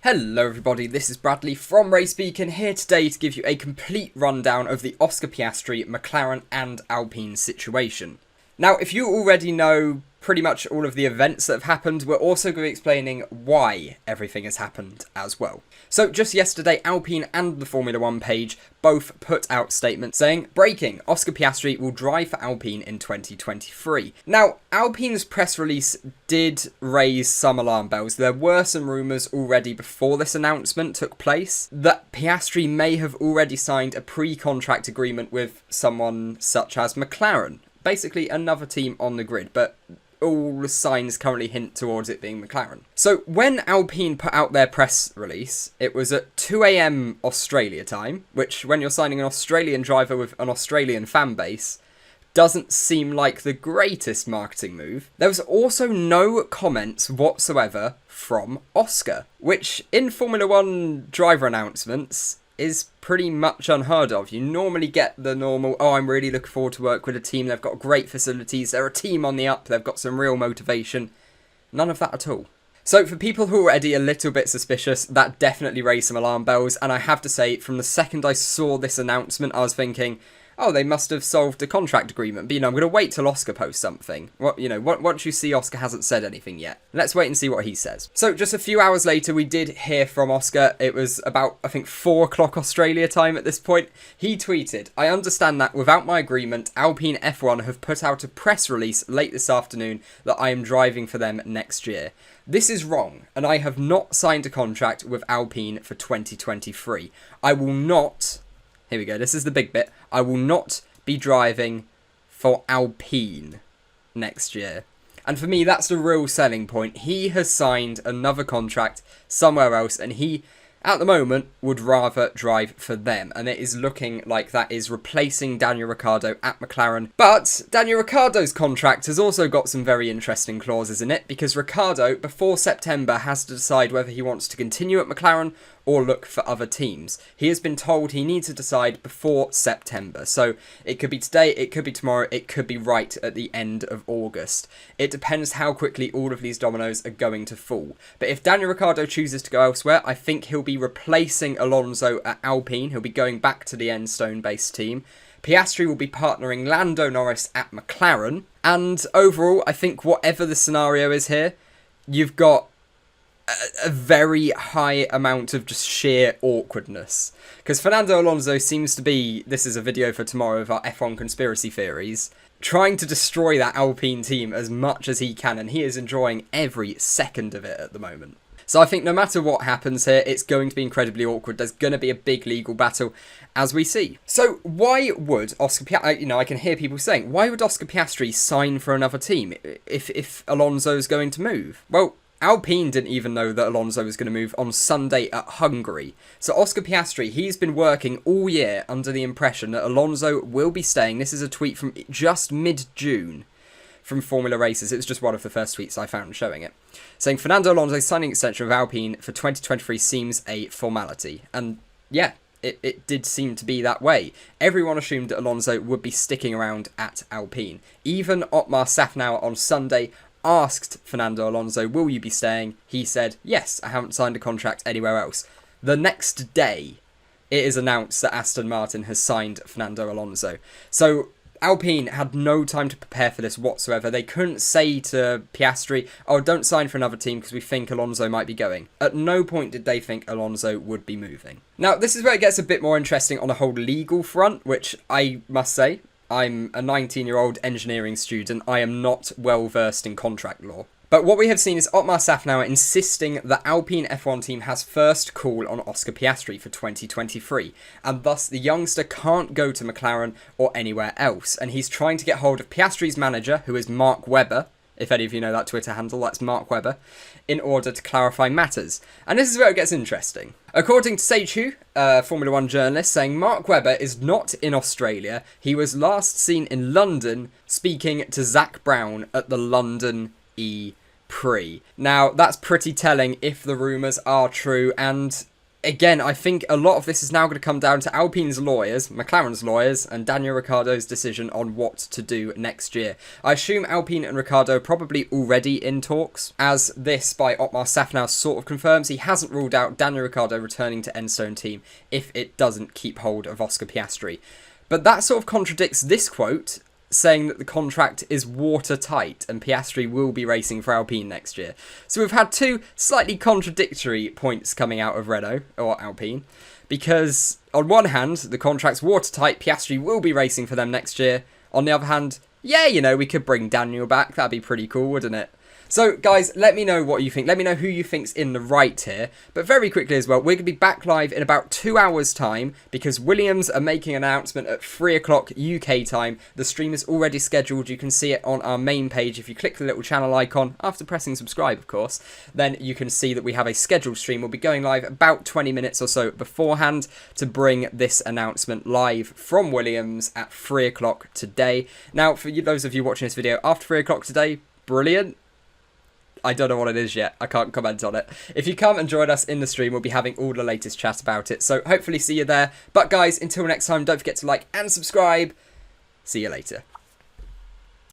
Hello everybody, this is Bradley from RaceBeacon here today to give you a complete rundown of the Oscar Piastri, McLaren and Alpine situation. Now, if you already know pretty much all of the events that have happened, we're also going to be explaining why everything has happened as well. So just yesterday, Alpine and the Formula 1 page both put out statements saying, breaking, Oscar Piastri will drive for Alpine in 2023. Now, Alpine's press release did raise some alarm bells. There were some rumours already before this announcement took place that Piastri may have already signed a pre-contract agreement with someone such as McLaren. Basically another team on the grid, but all signs currently hint towards it being McLaren. So when Alpine put out their press release, it was at 2 AM Australia time, which when you're signing an Australian driver with an Australian fan base, doesn't seem like the greatest marketing move. There was also no comments whatsoever from Oscar, which in Formula 1 driver announcements is pretty much unheard of. You normally get the normal, oh, I'm really looking forward to work with a team, they've got great facilities, they're a team on the up, they've got some real motivation. None of that at all. So for people who are already a little bit suspicious, that definitely raised some alarm bells, and I have to say, from the second I saw this announcement, I was thinking, oh, they must have solved a contract agreement. But, I'm going to wait till Oscar posts something. Once you see Oscar hasn't said anything yet. Let's wait and see what he says. So, just a few hours later, we did hear from Oscar. It was about, I think, 4 o'clock Australia time at this point. He tweeted, I understand that without my agreement, Alpine F1 have put out a press release late this afternoon that I am driving for them next year. This is wrong, and I have not signed a contract with Alpine for 2023. I will not... Here we go, this is the big bit. I will not be driving for Alpine next year. And for me, that's the real selling point. He has signed another contract somewhere else, and he, at the moment, would rather drive for them. And it is looking like that is replacing Daniel Ricciardo at McLaren. But Daniel Ricciardo's contract has also got some very interesting clauses in it, because Ricciardo, before September, has to decide whether he wants to continue at McLaren or look for other teams. He has been told he needs to decide before September. So it could be today, it could be tomorrow, it could be right at the end of August. It depends how quickly all of these dominoes are going to fall. But if Daniel Ricciardo chooses to go elsewhere, I think he'll be replacing Alonso at Alpine. He'll be going back to the Enstone-based team. Piastri will be partnering Lando Norris at McLaren. And overall, I think whatever the scenario is here, you've got a very high amount of just sheer awkwardness. Because Fernando Alonso seems to be, this is a video for tomorrow of our F1 conspiracy theories, trying to destroy that Alpine team as much as he can, and he is enjoying every second of it at the moment. So I think no matter what happens here, it's going to be incredibly awkward. There's going to be a big legal battle, as we see. So why would Oscar Piastri, I can hear people saying, why would Oscar Piastri sign for another team if Alonso's going to move? Well, Alpine didn't even know that Alonso was going to move on Sunday at Hungary. So Oscar Piastri, he's been working all year under the impression that Alonso will be staying. This is a tweet from just mid-June from Formula Races. It was just one of the first tweets I found showing it. Saying Fernando Alonso's signing extension with Alpine for 2023 seems a formality. And yeah, it did seem to be that way. Everyone assumed that Alonso would be sticking around at Alpine. Even Otmar Safnauer on Sunday asked Fernando Alonso, will you be staying? He said, yes, I haven't signed a contract anywhere else. The next day, it is announced that Aston Martin has signed Fernando Alonso. So Alpine had no time to prepare for this whatsoever. They couldn't say to Piastri, oh, don't sign for another team because we think Alonso might be going. At no point did they think Alonso would be moving. Now, this is where it gets a bit more interesting on a whole legal front, which I must say, I'm a 19-year-old engineering student. I am not well versed in contract law. But what we have seen is Otmar Safnauer insisting that Alpine F1 team has first call on Oscar Piastri for 2023, and thus the youngster can't go to McLaren or anywhere else. And he's trying to get hold of Piastri's manager, who is Mark Webber. If any of you know that Twitter handle, that's Mark Webber, in order to clarify matters. And this is where it gets interesting. According to Seichu, Formula 1 journalist, saying Mark Webber is not in Australia. He was last seen in London speaking to Zak Brown at the London E-Prix. Now, that's pretty telling if the rumours are true, and again, I think a lot of this is now going to come down to Alpine's lawyers, McLaren's lawyers, and Daniel Ricciardo's decision on what to do next year. I assume Alpine and Ricciardo are probably already in talks, as this by Otmar Safnauer sort of confirms. He hasn't ruled out Daniel Ricciardo returning to Enstone team if it doesn't keep hold of Oscar Piastri. But that sort of contradicts this quote, saying that the contract is watertight and Piastri will be racing for Alpine next year. So we've had two slightly contradictory points coming out of Renault, or Alpine, because on one hand, the contract's watertight, Piastri will be racing for them next year. On the other hand, yeah, you know, we could bring Daniel back, that'd be pretty cool, wouldn't it? So, guys, let me know what you think. Let me know who you think's in the right here. But very quickly as well, we're going to be back live in about 2 hours' time because Williams are making an announcement at 3 o'clock UK time. The stream is already scheduled. You can see it on our main page. If you click the little channel icon, after pressing subscribe, of course, then you can see that we have a scheduled stream. We'll be going live about 20 minutes or so beforehand to bring this announcement live from Williams at 3 o'clock today. Now, for those of you watching this video after 3 o'clock today, brilliant. I don't know what it is yet. I can't comment on it. If you come and join us in the stream, we'll be having all the latest chat about it. So hopefully see you there. But guys, until next time, don't forget to like and subscribe. See you later.